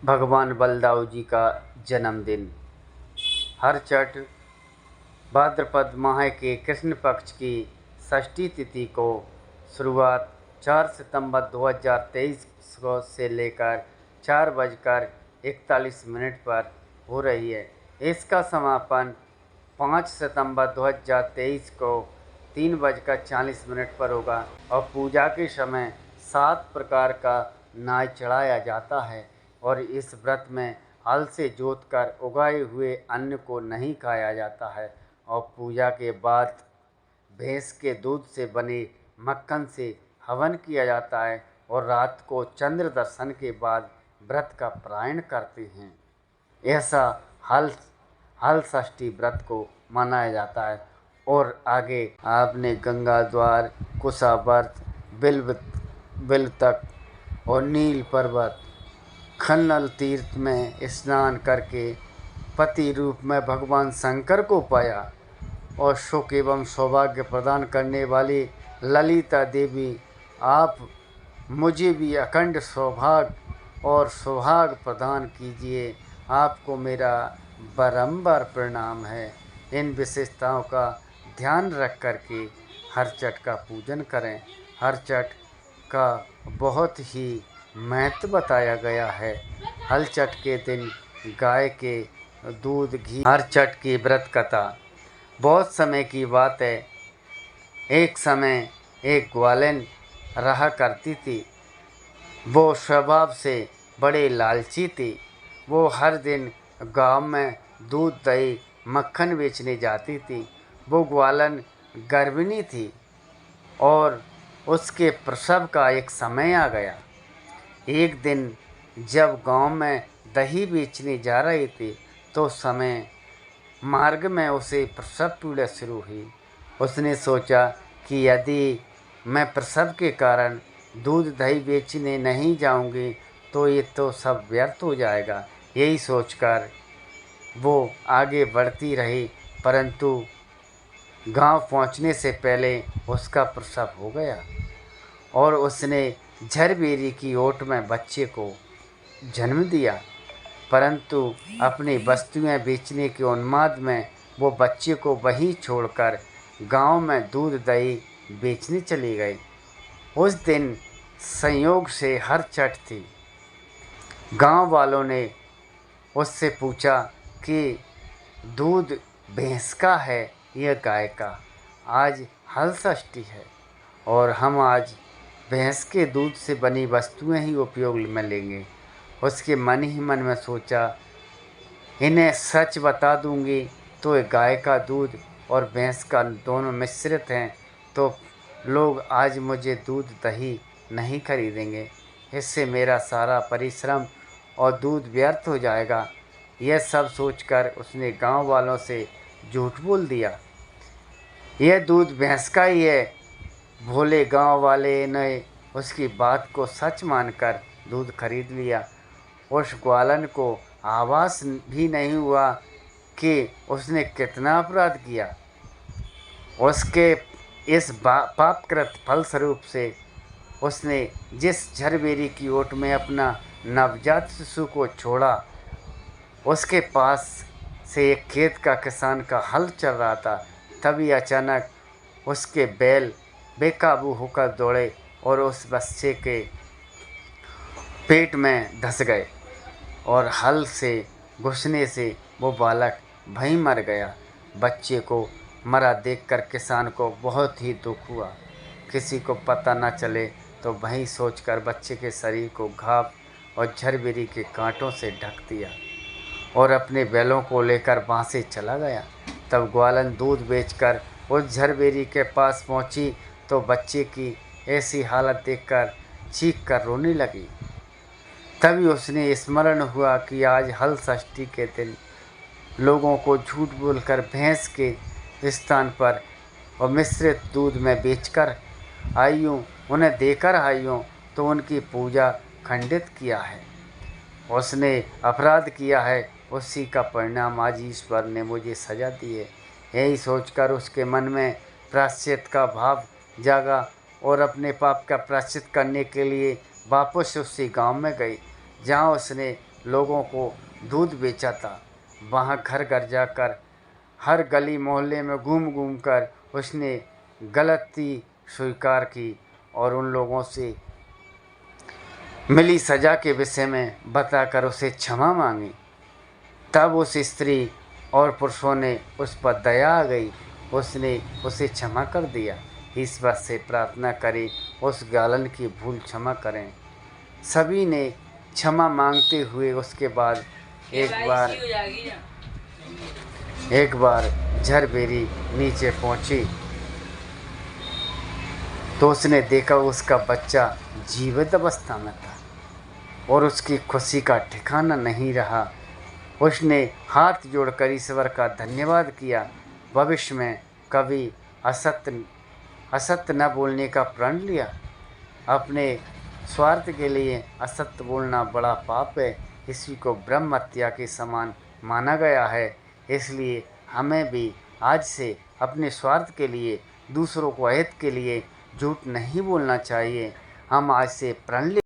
भगवान बलदाऊ जी का जन्मदिन। हर चट भाद्रपद माह के कृष्ण पक्ष की षष्ठी तिथि को शुरुआत 4 सितंबर 2023 को से लेकर 4:41 पर हो रही है। इसका समापन 5 सितंबर 2023 को 3:40 पर होगा और पूजा के समय 7 प्रकार का नाय चढ़ाया जाता है और इस व्रत में हल से जोतकर उगाए हुए अन्न को नहीं खाया जाता है और पूजा के बाद भैंस के दूध से बने मक्खन से हवन किया जाता है और रात को चंद्र दर्शन के बाद व्रत का पारायण करते हैं। ऐसा हल षष्ठी व्रत को मनाया जाता है। और आगे आपने गंगा द्वार, कुशावर्त, बिल्व तक और नील पर्वत, खन्नल तीर्थ में स्नान करके पति रूप में भगवान शंकर को पाया और सुख एवं सौभाग्य प्रदान करने वाली ललिता देवी, आप मुझे भी अखंड सौभाग्य और सुहाग प्रदान कीजिए। आपको मेरा बारंबार प्रणाम है। इन विशेषताओं का ध्यान रख करके हर चट का पूजन करें। हर चट का बहुत ही महत्व बताया गया है। हल चट के दिन गाय के दूध घी। हर चट की व्रत कथा बहुत समय की बात है। एक समय एक ग्वालिन रहा करती थी। वो स्वभाव से बड़े लालची थी। वो हर दिन गांव में दूध, दही, मक्खन बेचने जाती थी। वो ग्वालिन गर्भिणी थी और उसके प्रसव का एक समय आ गया। एक दिन जब गांव में दही बेचने जा रही थी तो समय मार्ग में उसे प्रसव पीड़ा शुरू हुई। उसने सोचा कि यदि मैं प्रसव के कारण दूध दही बेचने नहीं जाऊंगी तो ये तो सब व्यर्थ हो जाएगा। यही सोचकर वो आगे बढ़ती रही, परंतु गांव पहुंचने से पहले उसका प्रसव हो गया और उसने झरबेरी की ओट में बच्चे को जन्म दिया। परंतु अपनी वस्तुएं बेचने के उन्माद में वो बच्चे को वहीं छोड़कर गांव में दूध दही बेचने चली गई। उस दिन संयोग से हर चट थी। गांव वालों ने उससे पूछा कि दूध भैंस का है या गाय का? आज हल षष्ठी है और हम आज भैंस के दूध से बनी वस्तुएं ही उपयोग में लेंगे। उसके मन ही मन में सोचा, इन्हें सच बता दूंगी तो गाय का दूध और भैंस का दोनों मिश्रित हैं तो लोग आज मुझे दूध दही नहीं खरीदेंगे। इससे मेरा सारा परिश्रम और दूध व्यर्थ हो जाएगा। यह सब सोचकर उसने गांव वालों से झूठ बोल दिया। यह दूध भैंस का ही है। भोले गांव वाले ने उसकी बात को सच मानकर दूध खरीद लिया। उस ग्वालन को आभास भी नहीं हुआ कि उसने कितना अपराध किया। उसके इस पापकृत फलस्वरूप से उसने जिस झरबेरी की ओट में अपना नवजात शिशु को छोड़ा, उसके पास से एक खेत का किसान का हल चल रहा था। तभी अचानक उसके बैल बेकाबू होकर दौड़े और उस बच्चे के पेट में धंस गए और हल से घुसने से वो बालक वहीं मर गया। बच्चे को मरा देखकर किसान को बहुत ही दुख हुआ। किसी को पता न चले तो वहीं सोचकर बच्चे के शरीर को घाव और झरबेरी के कांटों से ढक दिया और अपने बैलों को लेकर वहाँ से चला गया। तब ग्वालन दूध बेचकर उस झरबेरी के पास पहुँची तो बच्चे की ऐसी हालत देखकर चीख कर रोने लगी। तभी उसने स्मरण हुआ कि आज हल षष्ठी के दिन लोगों को झूठ बोलकर भैंस के स्थान पर और मिश्रित दूध में बेचकर आई हूँ, उन्हें देकर आई हूँ तो उनकी पूजा खंडित किया है। उसने अपराध किया है, उसी का परिणाम आज ईश्वर ने मुझे सजा दी है। यही सोचकर उसके मन में प्रायश्चित का भाव जागा और अपने पाप का प्रायश्चित करने के लिए वापस उसी गांव में गई जहां उसने लोगों को दूध बेचा था। वहाँ घर घर जाकर, हर गली मोहल्ले में घूम घूम कर उसने गलती स्वीकार की और उन लोगों से मिली सज़ा के विषय में बताकर उसे क्षमा मांगी। तब उस स्त्री और पुरुषों ने उस पर दया आ गई, उसने उसे क्षमा कर दिया। ईश्वर से प्रार्थना करें उस गालन की भूल क्षमा करें। सभी ने क्षमा मांगते हुए उसके बाद एक बार झरबेरी नीचे पहुंची तो उसने देखा उसका बच्चा जीवित अवस्था में था और उसकी खुशी का ठिकाना नहीं रहा। उसने हाथ जोड़कर ईश्वर का धन्यवाद किया। भविष्य में कभी असत्य न बोलने का प्रण लिया। अपने स्वार्थ के लिए असत्य बोलना बड़ा पाप है। इसी को ब्रह्म हत्या के समान माना गया है। इसलिए हमें भी आज से अपने स्वार्थ के लिए, दूसरों को हित के लिए झूठ नहीं बोलना चाहिए। हम आज से प्रण